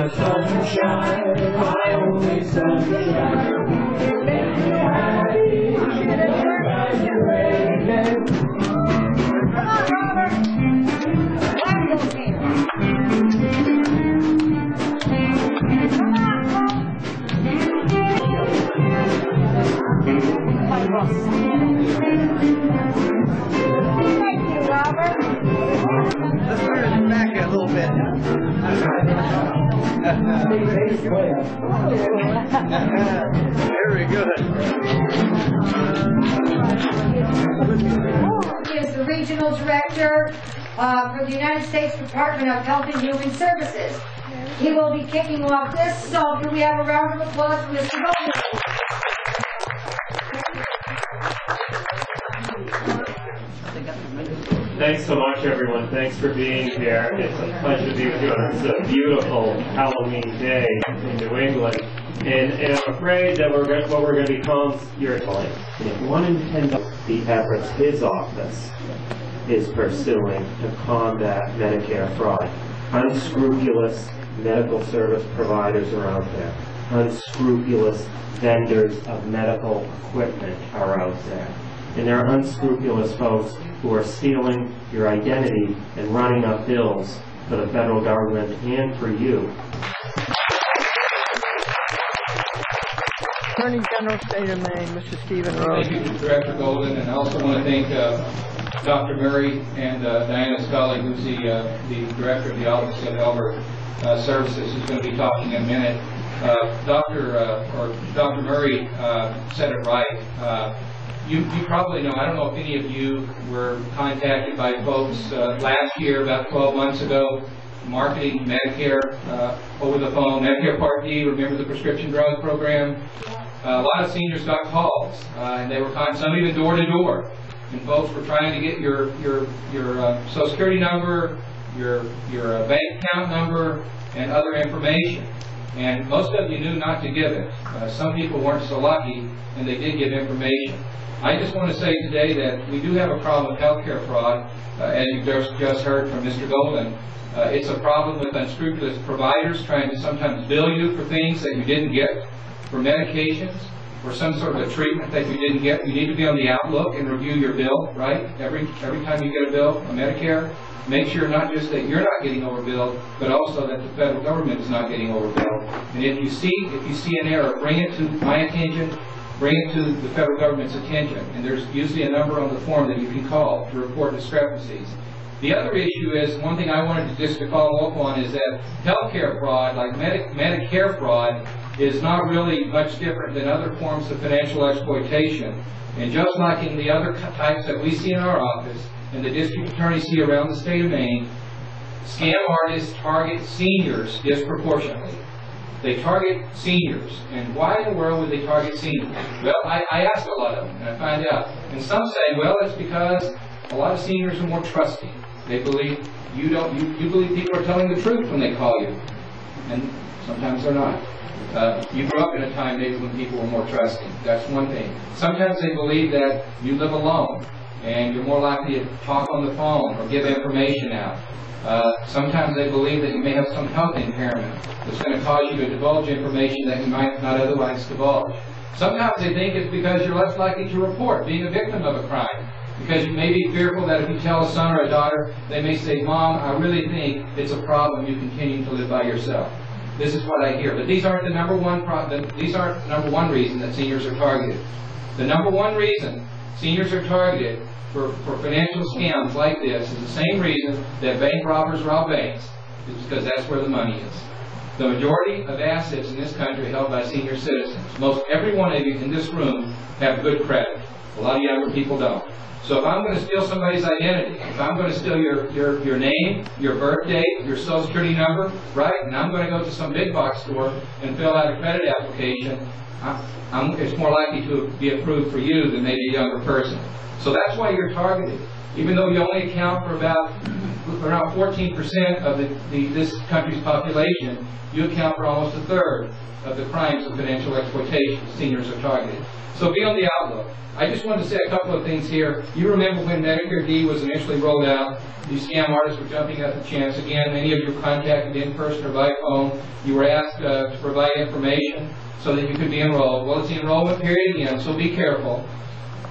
my sunshine, my only sunshine. You make me happy, congratulations. Come on, Robert. Waggle here. Come on, Ross. Thank you, Robert. Let's turn it back a little bit. Very good. He is the Regional Director for the United States Department of Health and Human Services. He will be kicking off this, so can we have a round of applause for Mr. Goldman? Thanks so much, everyone. Thanks for being here. It's a pleasure to be with you on this beautiful Halloween day in New England. And I'm afraid that what we're going to become irritating. If 1 in 10 the efforts his office is pursuing to combat Medicare fraud. Unscrupulous medical service providers are out there. Unscrupulous vendors of medical equipment are out there. And there are unscrupulous folks who are stealing your identity and running up bills for the federal government and for you. Attorney General, State of Maine, Mr. Stephen Rose. Thank you, Director Golden, and I also want to thank Dr. Murray and Diana Scully, who's the Director of the Office of Elder Services, who's going to be talking in a minute. Dr. Murray said it right. You probably know, I don't know if any of you were contacted by folks last year, about 12 months ago, marketing Medicare over the phone, Medicare Part D, remember the prescription drug program? A lot of seniors got calls, and they were some even door to door, and folks were trying to get your Social Security number, your bank account number, and other information. And most of you knew not to give it. Some people weren't so lucky, and they did give information. I just want to say today that we do have a problem with healthcare fraud, as you just heard from Mr. Golden. It's a problem with unscrupulous providers trying to sometimes bill you for things that you didn't get, for medications, or some sort of a treatment that you didn't get. You need to be on the outlook and review your bill, right? Every time you get a bill from Medicare, make sure not just that you're not getting overbilled, but also that the federal government is not getting overbilled. And if you see an error, bring it to my attention. Bring it to the federal government's attention, and there's usually a number on the form that you can call to report discrepancies. The other issue is, one thing I wanted to follow up on is that healthcare fraud, like Medicare fraud, is not really much different than other forms of financial exploitation. And just like in the other types that we see in our office, and the district attorneys see around the state of Maine, scam artists target seniors disproportionately. They target seniors. And why in the world would they target seniors? Well, I asked a lot of them, and I find out. And some say, well, it's because a lot of seniors are more trusting. They believe you believe people are telling the truth when they call you. And sometimes they're not. You grew up in a time maybe when people were more trusting. That's one thing. Sometimes they believe that you live alone, and you're more likely to talk on the phone or give information out. Sometimes they believe that you may have some health impairment that's going to cause you to divulge information that you might not otherwise divulge. Sometimes they think it's because you're less likely to report being a victim of a crime, because you may be fearful that if you tell a son or a daughter, they may say, Mom, I really think it's a problem you continue to live by yourself. This is what I hear. But these aren't the number one reason that seniors are targeted. The number one reason seniors are targeted for financial scams like this is the same reason that bank robbers rob banks. It's because that's where the money is. The majority of assets in this country are held by senior citizens. Most every one of you in this room have good credit. A lot of younger people don't. So if I'm going to steal somebody's identity, if I'm going to steal your name, your birth date, your Social Security number, right, and I'm going to go to some big box store and fill out a credit application, it's more likely to be approved for you than maybe a younger person. So that's why you're targeted. Even though you only account for about around 14% of this country's population, you account for almost a third of the crimes of financial exploitation seniors are targeted. So be on the outlook. I just wanted to say a couple of things here. You remember when Medicare D was initially rolled out, these scam artists were jumping at the chance. Again, many of you were contacted in person or by phone. You were asked to provide information so that you could be enrolled. Well, it's the enrollment period again, so be careful.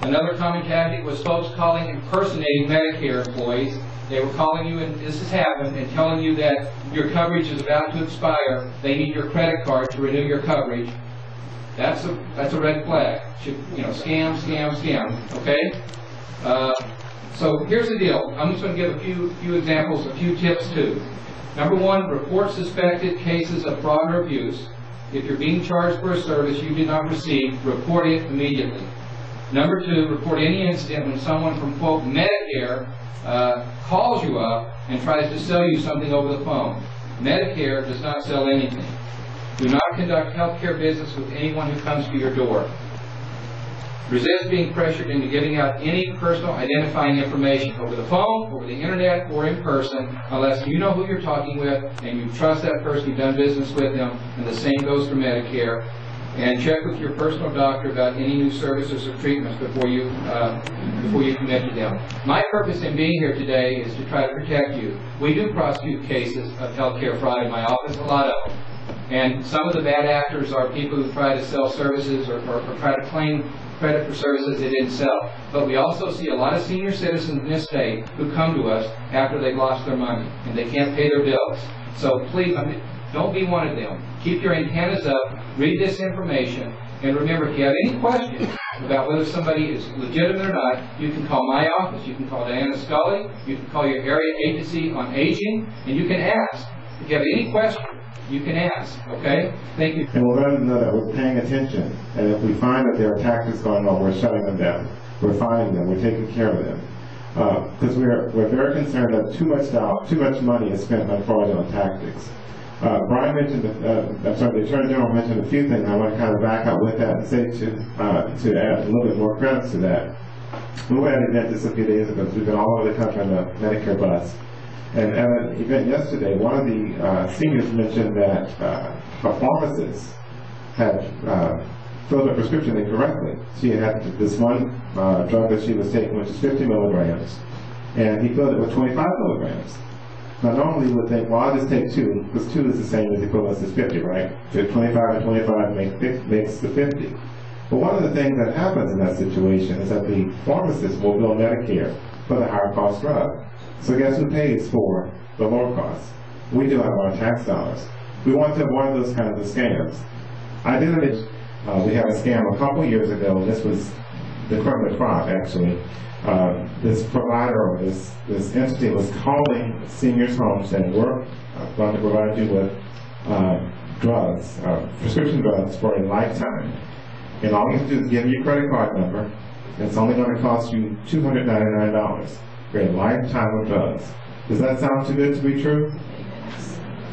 Another common tactic was folks calling impersonating Medicare employees. They were calling you, and this has happened, and telling you that your coverage is about to expire. They need your credit card to renew your coverage. That's a red flag. Scam, scam, scam. Okay. So here's the deal. I'm just going to give a few examples, a few tips too. Number one, report suspected cases of fraud or abuse. If you're being charged for a service you did not receive, report it immediately. Number two, report any incident when someone from, quote, Medicare calls you up and tries to sell you something over the phone. Medicare does not sell anything. Do not conduct healthcare business with anyone who comes to your door. Resist being pressured into giving out any personal identifying information over the phone, over the internet, or in person, unless you know who you're talking with and you trust that person, you've done business with them, and the same goes for Medicare. And check with your personal doctor about any new services or treatments before you commit to them. My purpose in being here today is to try to protect you. We do prosecute cases of healthcare fraud in my office, a lot of them. And some of the bad actors are people who try to sell services or try to claim credit for services they didn't sell. But we also see a lot of senior citizens in this state who come to us after they've lost their money and they can't pay their bills. So please, don't be one of them. Keep your antennas up, read this information, and remember, if you have any questions about whether somebody is legitimate or not, you can call my office, you can call Diana Scully, you can call your area agency on aging, and you can ask. If you have any questions, you can ask, okay? Thank you. And we'll let them know that we're paying attention, and if we find that there are tactics going on, we're shutting them down. We're finding them, we're taking care of them. Because we're very concerned that too much money is spent on fraudulent tactics. Brian mentioned, the Attorney General mentioned a few things. I want to kind of back up with that and say to add a little bit more credits to that. We were at an event just a few days ago, because we've been all over the country on the Medicare bus. And at an event yesterday, one of the seniors mentioned that a pharmacist had filled a prescription incorrectly. She had this one drug that she was taking, which is 50 milligrams, and he filled it with 25 milligrams. Now normally you would think, well, I'll just take 2, because 2 is the same as equivalence as 50, right? So 25 and 25 makes the 50. But one of the things that happens in that situation is that the pharmacist will bill Medicare for the higher cost drug. So guess who pays for the lower cost? We do have our tax dollars. We want to avoid those kinds of scams. We had a scam a couple years ago. This was the crime of the crop, actually. This provider or this entity was calling seniors' homes saying, we're going to provide you with drugs, prescription drugs for a lifetime. And all you have to do is give me your credit card number, and it's only going to cost you $299 for a lifetime of drugs. Does that sound too good to be true?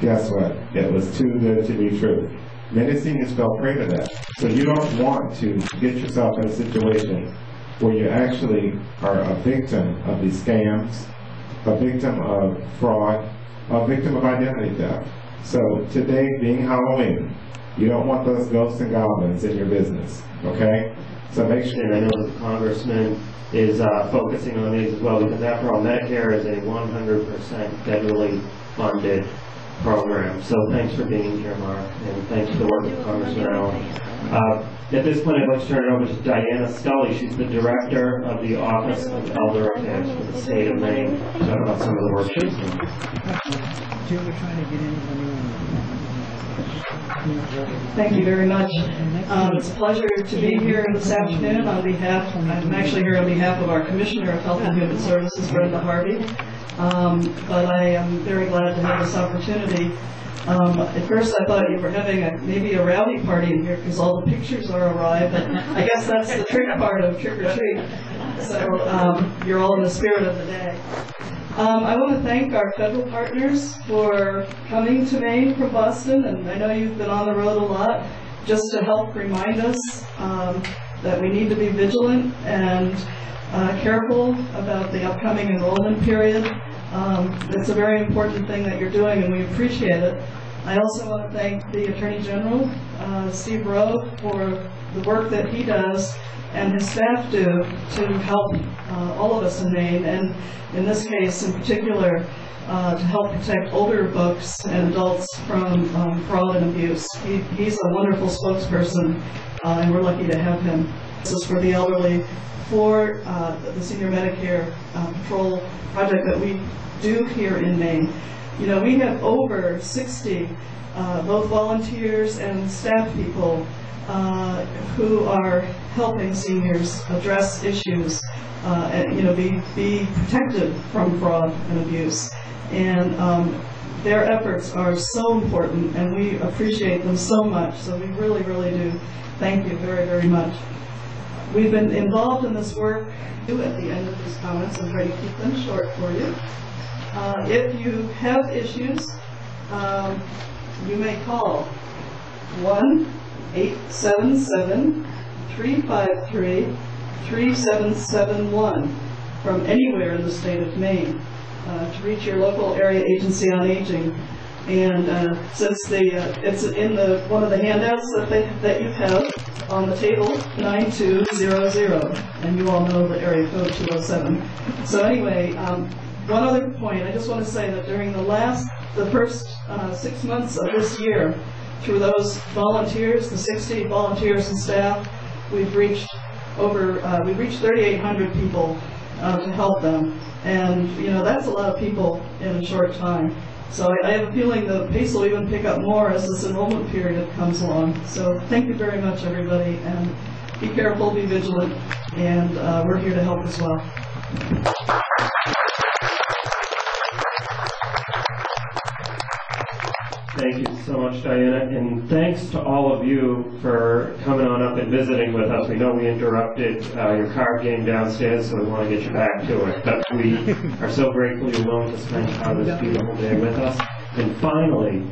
Guess what? It was too good to be true. Many seniors fell prey to that. So you don't want to get yourself in a situation where you actually are a victim of these scams, a victim of fraud, a victim of identity theft. So today being Halloween, you don't want those ghosts and goblins in your business, okay? So make sure. And I know the Congressman is focusing on these as well, because after all, Medicare is a 100% federally funded program. So thanks for being here, Mark, and thanks for the work of Congressman Allen. At this point, I'd like to turn it over to Diana Scully. She's the Director of the Office of Elder Affairs for the state of Maine, to talk about some of the work she's doing. Thank you very much. It's a pleasure to be here this afternoon I'm actually here on behalf of our Commissioner of Health and Human Services, Brenda Harvey. But I am very glad to have this opportunity. At first I thought you were having maybe a rowdy party in here because all the pictures are arrived, but I guess that's the trick part of trick or treat. So you're all in the spirit of the day. I want to thank our federal partners for coming to Maine from Boston, and I know you've been on the road a lot, just to help remind us that we need to be vigilant and careful about the upcoming enrollment period. It's a very important thing that you're doing, and we appreciate it. I also want to thank the Attorney General, Steve Rowe, for the work that he does and his staff do to help all of us in Maine, and in this case in particular, to help protect older folks and adults from fraud and abuse. He's a wonderful spokesperson, and we're lucky to have him. This is for the elderly, for the Senior Medicare Patrol project that we do here in Maine. You know, we have over 60 both volunteers and staff people who are helping seniors address issues and, you know, be protected from fraud and abuse. And their efforts are so important, and we appreciate them so much. So we really, really do thank you very, very much. We've been involved in this work. At the end of these comments, I'm trying to keep them short for you. If you have issues, you may call 1-877-353-3771 from anywhere in the state of Maine to reach your local area agency on aging. And since it's in one of the handouts that you have on the table, 9200, and you all know the area code 207. So anyway, one other point, I just want to say that during the first 6 months of this year, through those volunteers, the 60 volunteers and staff, we've reached 3,800 people to help them. And, you know, that's a lot of people in a short time. So I have a feeling the pace will even pick up more as this enrollment period comes along. So thank you very much, everybody, and be careful, be vigilant, and we're here to help as well. Thank you so much, Diana, and thanks to all of you for coming on up and visiting with us. We know we interrupted your card game downstairs, so we want to get you back to it. But we are so grateful you're willing to spend part of this beautiful day with us. And finally,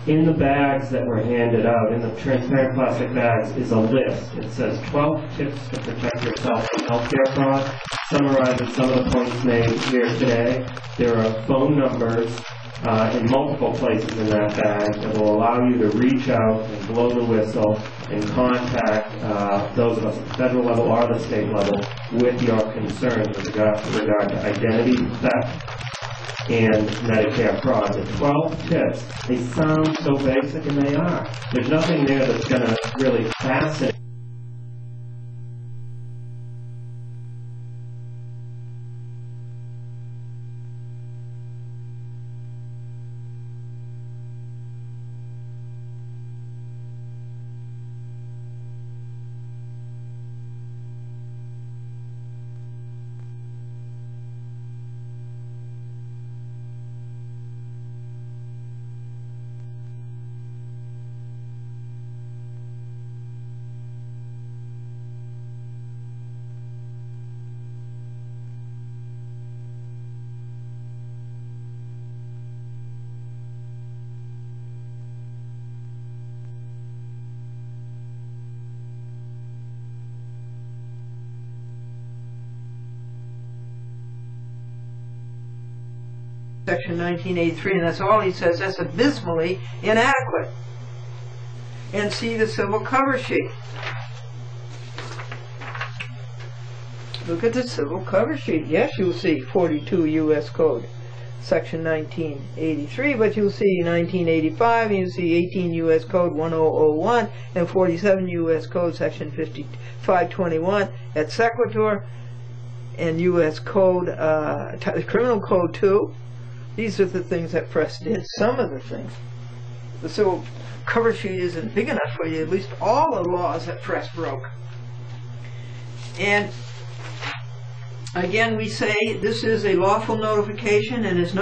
in the bags that were handed out, in the transparent plastic bags, is a list. It says 12 tips to protect yourself from healthcare fraud, summarizing some of the points made here today. There are phone numbers in multiple places in that bag that will allow you to reach out and blow the whistle and contact those of us at the federal level or the state level with your concerns with regard to identity theft and Medicare fraud. The 12 tips, they sound so basic, and they are. There's nothing there that's going to really fascinate. Section 1983, and that's all he says. That's abysmally inadequate. And see the civil cover sheet. Look at the civil cover sheet. Yes, you'll see 42 U.S. Code, Section 1983, but you'll see 1985, and you'll see 18 U.S. Code 1001, and 47 U.S. Code Section 521 et sequitur, and U.S. Code, Criminal Code 2. These are the things that press did. Some of the things. The civil cover sheet isn't big enough for you. At least all the laws that press broke. And again, we say this is a lawful notification and is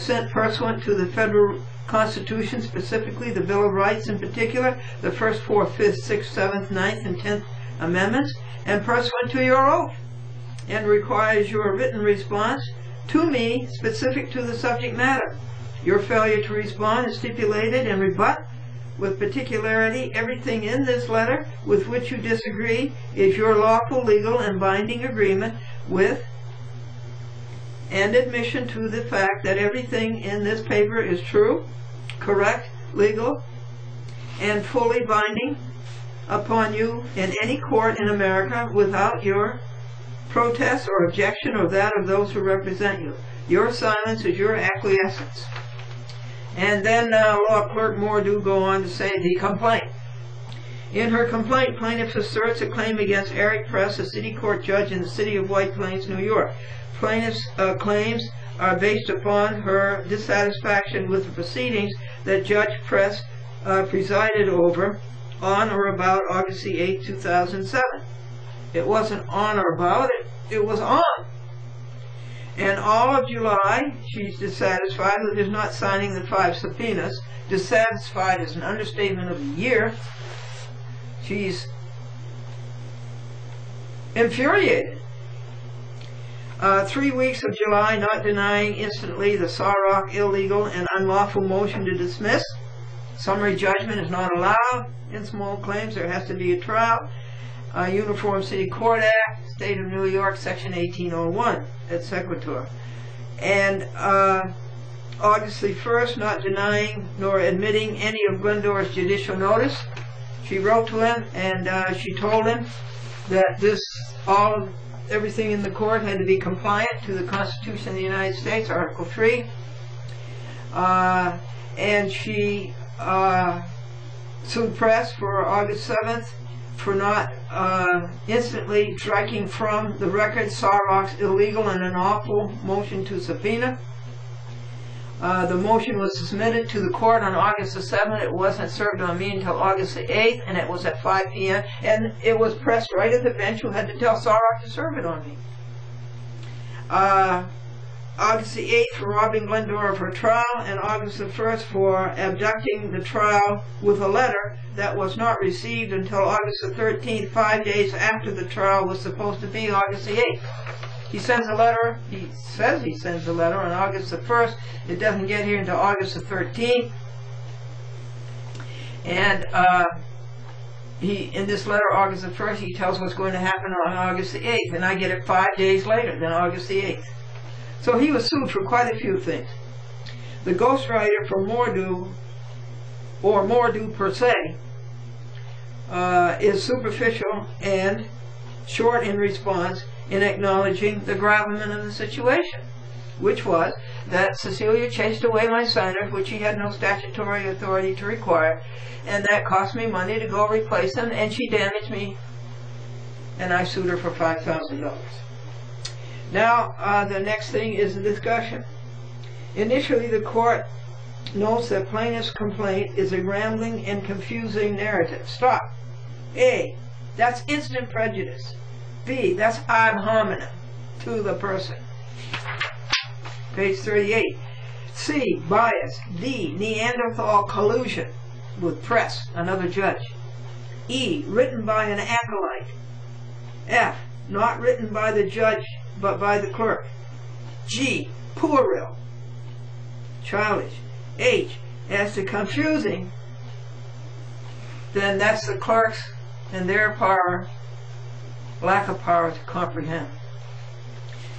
sent pursuant to the federal Constitution, specifically the Bill of Rights in particular, the 1st, 4th, 5th, 6th, 7th, 9th, and 10th Amendments, and pursuant to your oath, and requires your written response to me, specific to the subject matter. Your failure to respond is stipulated and rebut with particularity everything in this letter with which you disagree is your lawful, legal, and binding agreement with and admission to the fact that everything in this paper is true, correct, legal, and fully binding upon you in any court in America without your protest or objection or that of those who represent you. Your silence is your acquiescence. And then Law Clerk Moore do go on to say the complaint. In her complaint, plaintiff asserts a claim against Eric Press, a city court judge in the city of White Plains, New York. Plaintiff's claims are based upon her dissatisfaction with the proceedings that Judge Press presided over on or about August the 8th, 2007. It wasn't on or about, it was on. And all of July, she's dissatisfied with his not signing the 5 subpoenas. Dissatisfied is an understatement of the year. She's infuriated. 3 weeks of July, not denying instantly the Sarrock illegal and unlawful motion to dismiss. Summary judgment is not allowed in small claims. There has to be a trial. Uniform City Court Act, State of New York, Section 1801, et sequitur. And August the 1st, not denying nor admitting any of Glendora's judicial notice. She wrote to him and she told him that everything in the court had to be compliant to the Constitution of the United States, Article 3. And she sued Press for August 7th for not instantly striking from the record Sarrock's illegal and unlawful motion to subpoena. The motion was submitted to the court on August the 7th. It wasn't served on me until August the 8th, and it was at 5 p.m. And it was pressed right at the bench who had to tell Sarrock to serve it on me. August the 8th for robbing Glendora of her trial, and August the 1st for abducting the trial with a letter that was not received until August the 13th, 5 days after the trial was supposed to be August the 8th. He sends a letter, he says he sends a letter on August the 1st. It doesn't get here until August the 13th. And in this letter, August the 1st, he tells what's going to happen on August the 8th, and I get it 5 days later than August the 8th. So he was sued for quite a few things. The ghostwriter for Mordew, or Mordew per se, is superficial and short in response in acknowledging the gravamen of the situation, which was that Cecilia chased away my signers, which she had no statutory authority to require, and that cost me money to go replace them, and she damaged me, and I sued her for $5,000. Now, the next thing is the discussion. Initially, the court notes that plaintiff's complaint is a rambling and confusing narrative. Stop. A, that's instant prejudice. B, that's ad hominem to the person. Page 38. C, bias. D, Neanderthal collusion with Press, another judge. E, written by an acolyte. F, not written by the judge but by the clerk. G, puerile, childish. H, as to confusing, then that's the clerks and their power, lack of power to comprehend.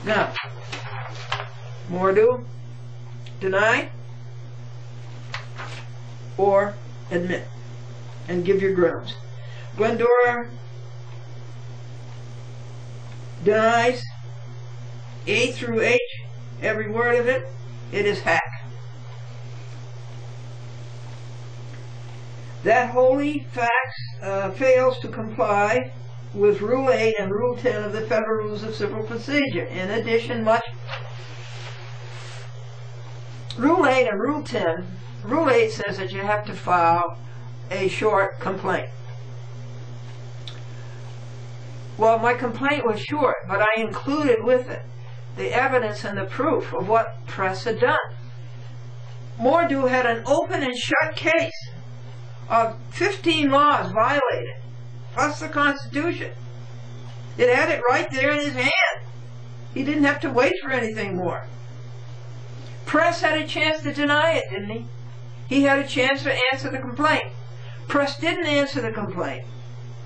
Now, Mordew, deny or admit, and give your grounds. Glendora denies A through H, every word of it. It is hack. That wholly facts fails to comply with Rule 8 and Rule 10 of the Federal Rules of Civil Procedure. In addition, Rule 8 and Rule 10, Rule 8 says that you have to file a short complaint. Well, my complaint was short, but I included with it the evidence and the proof of what Press had done. Mordew had an open and shut case of 15 laws violated, plus the Constitution. It had it right there in his hand. He didn't have to wait for anything more. Press had a chance to deny it, didn't he? He had a chance to answer the complaint. Press didn't answer the complaint,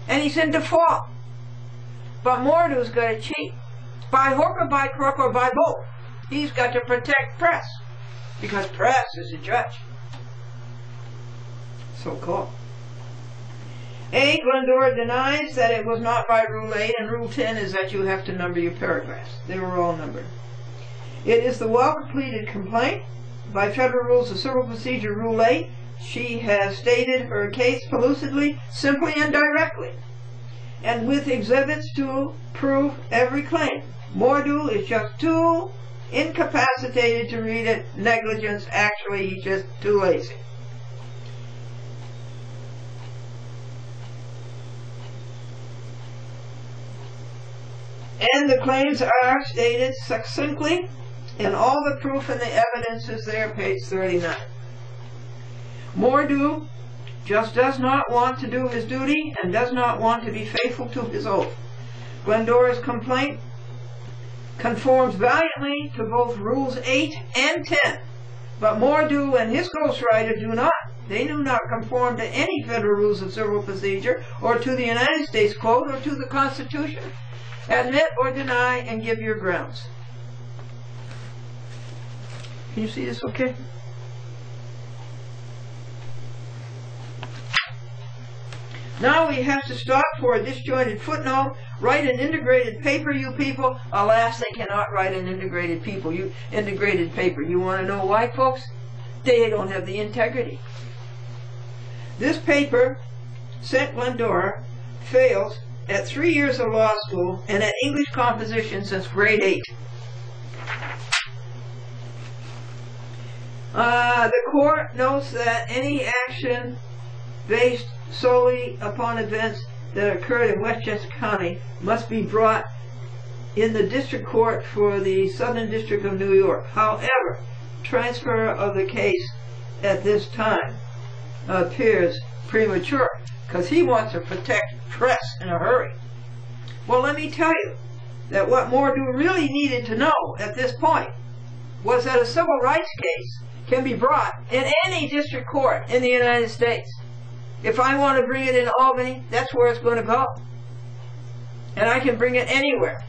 and he's in default. But Mordew's going to cheat, by hook or by crook or by both. He's got to protect press, because press is a judge. So-called. A, Glendora denies that it was not by Rule 8, and Rule 10 is that you have to number your paragraphs. They were all numbered. It is the well-completed complaint. By Federal Rules of Civil Procedure Rule 8, she has stated her case pellucidly, simply, and directly, and with exhibits to prove every claim. Mordew is just too incapacitated to read it. Negligence, actually, he's just too lazy. And the claims are stated succinctly, and all the proof and the evidence is there, page 39. Mordew just does not want to do his duty and does not want to be faithful to his oath. Glendora's complaint conforms valiantly to both Rules 8 and 10, but Mordew and his ghostwriter do not. They do not conform to any Federal Rules of Civil Procedure, or to the United States Code, or to the Constitution. Admit or deny and give your grounds. Can you see this okay? Now we have to stop for a disjointed footnote. Write an integrated paper, you people. Alas, they cannot write an integrated paper. You want to know why, folks? They don't have the integrity. This paper, sent Glendora, fails at 3 years of law school and at English composition since grade 8. The court notes that any action based solely upon events that occurred in Westchester County must be brought in the district court for the Southern District of New York. However, transfer of the case at this time appears premature, because he wants to protect press in a hurry. Well, let me tell you that what Mordew really needed to know at this point was that a civil rights case can be brought in any district court in the United States. If I want to bring it in Albany, that's where it's going to go. And I can bring it anywhere.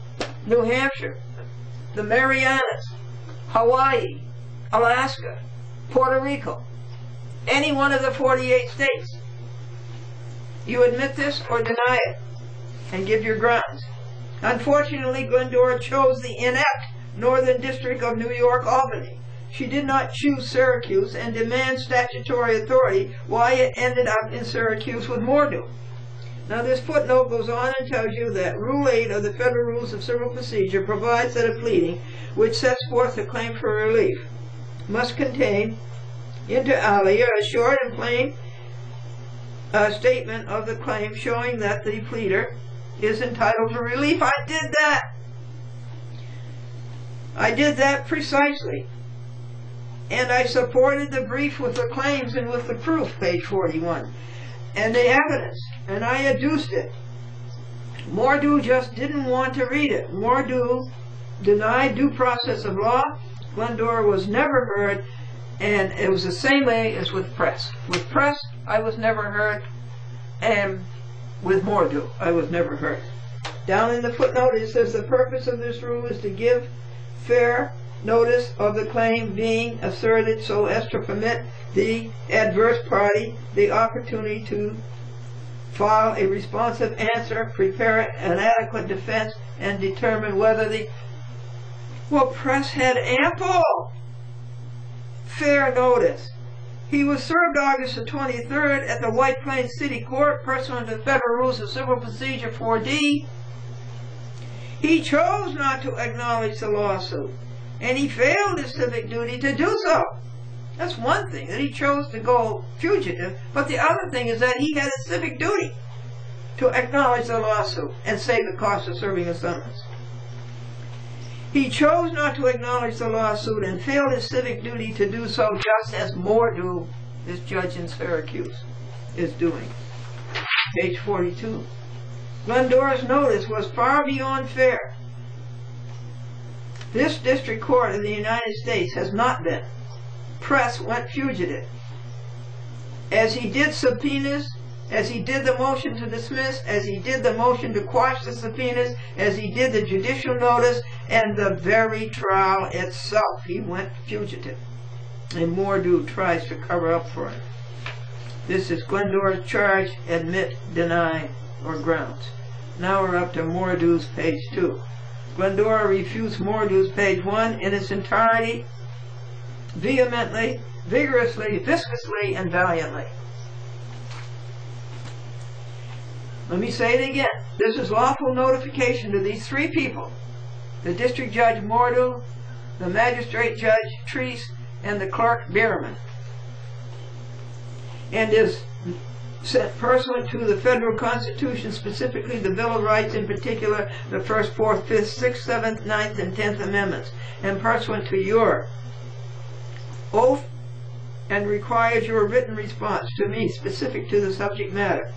New Hampshire, the Marianas, Hawaii, Alaska, Puerto Rico, any one of the 48 states. You admit this or deny it, and give your grounds. Unfortunately, Glendora chose the inept Northern District of New York, Albany. She did not choose Syracuse and demand statutory authority why it ended up in Syracuse with Mordew. Now this footnote goes on and tells you that Rule 8 of the Federal Rules of Civil Procedure provides that a pleading which sets forth a claim for relief must contain, inter alia, a short and plain statement of the claim showing that the pleader is entitled to relief. I did that. I did that precisely. And I supported the brief with the claims and with the proof, page 41, and the evidence, and I adduced it. Mordew just didn't want to read it. Mordew denied due process of law. Glendora was never heard, and it was the same way as with press. With press, I was never heard, and with Mordew, I was never heard. Down in the footnote, it says the purpose of this rule is to give fair notice of the claim being asserted so as to permit the adverse party the opportunity to file a responsive answer, prepare an adequate defense, and determine whether the... Well, press had ample fair notice. He was served August the 23rd at the White Plains City Court pursuant to Federal Rules of Civil Procedure 4D. He chose not to acknowledge the lawsuit, and he failed his civic duty to do so. That's one thing, that he chose to go fugitive, but the other thing is that he had a civic duty to acknowledge the lawsuit and save the cost of serving a summons. He chose not to acknowledge the lawsuit and failed his civic duty to do so, just as Mordew, this judge in Syracuse, is doing. Page 42. Glendora's notice was far beyond fair. This district court in the United States has not been. Press went fugitive. As he did subpoenas as he did the motion to dismiss, as he did the motion to quash the subpoenas, as he did the judicial notice, and the very trial itself. He went fugitive. And Mordew tries to cover up for him. This is Glendora's charge, admit, deny, or grounds. Now we're up to Mordew's page 2. Glendora refutes Mordew's page 1 in its entirety, vehemently, vigorously, viscously, and valiantly. Let me say it again. This is lawful notification to these three people, the District Judge Mordew, the Magistrate Judge Treese, and the Clerk Bierman, and is sent pursuant to the federal Constitution, specifically the Bill of Rights, in particular the 1st, 4th, 5th, 6th, 7th, 9th, and 10th Amendments, and pursuant to your oath, and requires your written response to me specific to the subject matter.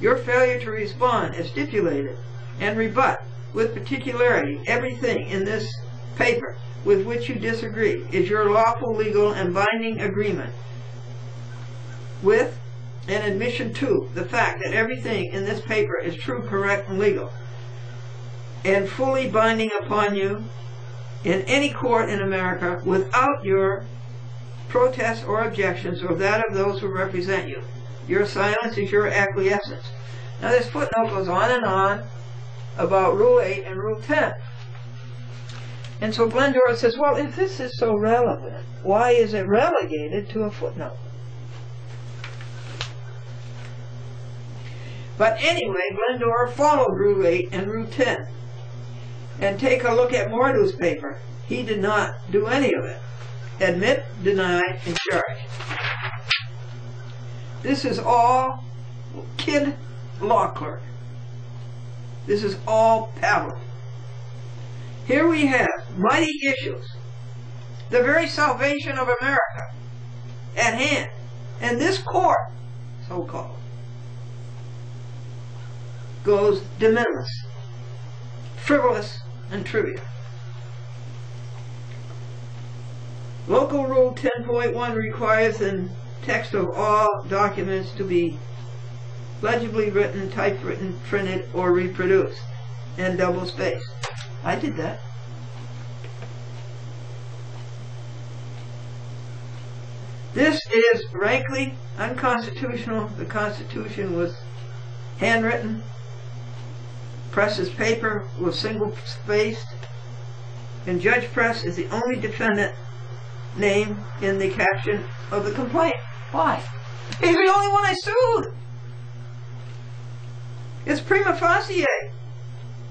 Your failure to respond is stipulated and rebut with particularity everything in this paper with which you disagree is your lawful, legal, and binding agreement with an admission to the fact that everything in this paper is true, correct, and legal, and fully binding upon you in any court in America without your protests or objections or that of those who represent you. Your silence is your acquiescence. Now this footnote goes on and on about Rule 8 and Rule 10. And so Glendora says, well, if this is so relevant, why is it relegated to a footnote? But anyway, Glendora followed Rule 8 and Rule 10. And take a look at Mordew's paper. He did not do any of it. Admit, deny, and charge. This is all kid law clerk. This is all paddle. Here we have mighty issues, the very salvation of America at hand. And this court, so-called, goes de minimis, frivolous, and trivial. Local Rule 10.1 requires the text of all documents to be legibly written, typewritten, printed, or reproduced, and double-spaced. I did that. This is rankly unconstitutional. The Constitution was handwritten. Press's paper was single-spaced. And Judge Press is the only defendant named in the caption of the complaint. Why? He's the only one I sued. It's prima facie.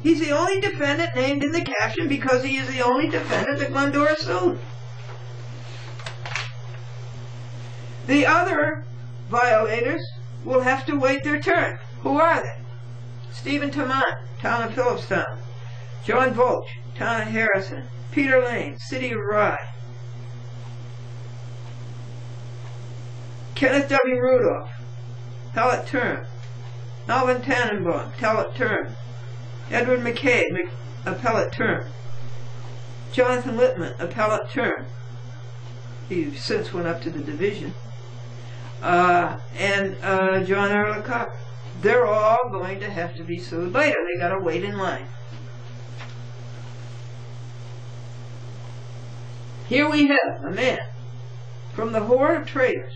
He's the only defendant named in the caption because he is the only defendant that Glendora sued. The other violators will have to wait their turn. Who are they? Stephen Tamant, town of Phillipstown. John Volch, town of Harrison. Peter Lane, city of Rye. Kenneth W. Rudolph, appellate term. Alvin Tannenbaum, appellate term. Edward McKay, appellate term. Jonathan Littman, appellate term. He since went up to the division. And John Ehrlichach. They're all going to have to be sued later. They got to wait in line. Here we have a man from the horde of traitors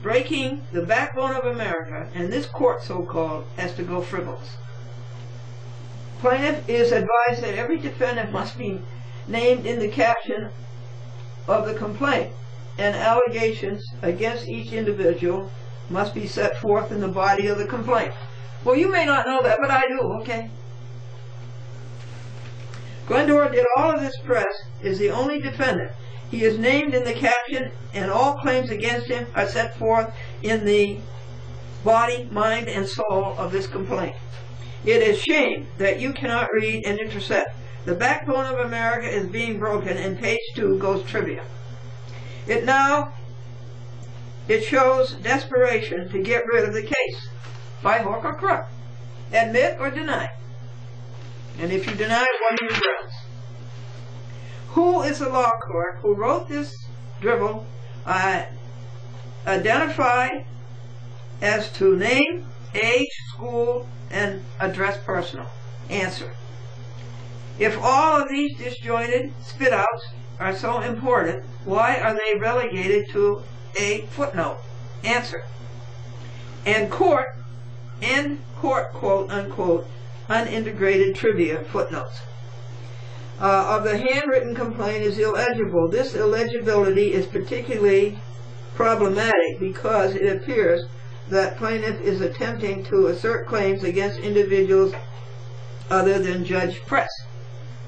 breaking the backbone of America, and this court, so-called, has to go frivolous. Plaintiff is advised that every defendant must be named in the caption of the complaint, and allegations against each individual must be set forth in the body of the complaint. Well, you may not know that, but I do, okay? Glendora did all of this. Press is the only defendant. He is named in the caption, and all claims against him are set forth in the body, mind, and soul of this complaint. It is shame that you cannot read and intercept. The backbone of America is being broken, and page 2 goes trivia. It shows desperation to get rid of the case, by hook or crook. Admit or deny. And if you deny, what are your grounds? Who is the law clerk who wrote this drivel? Identify as to name, age, school, and address personal. Answer. If all of these disjointed spit-outs are so important, why are they relegated to a footnote? Answer. And court, quote unquote, unintegrated trivia footnotes. Of the handwritten complaint is illegible. This illegibility is particularly problematic because it appears that plaintiff is attempting to assert claims against individuals other than Judge Press.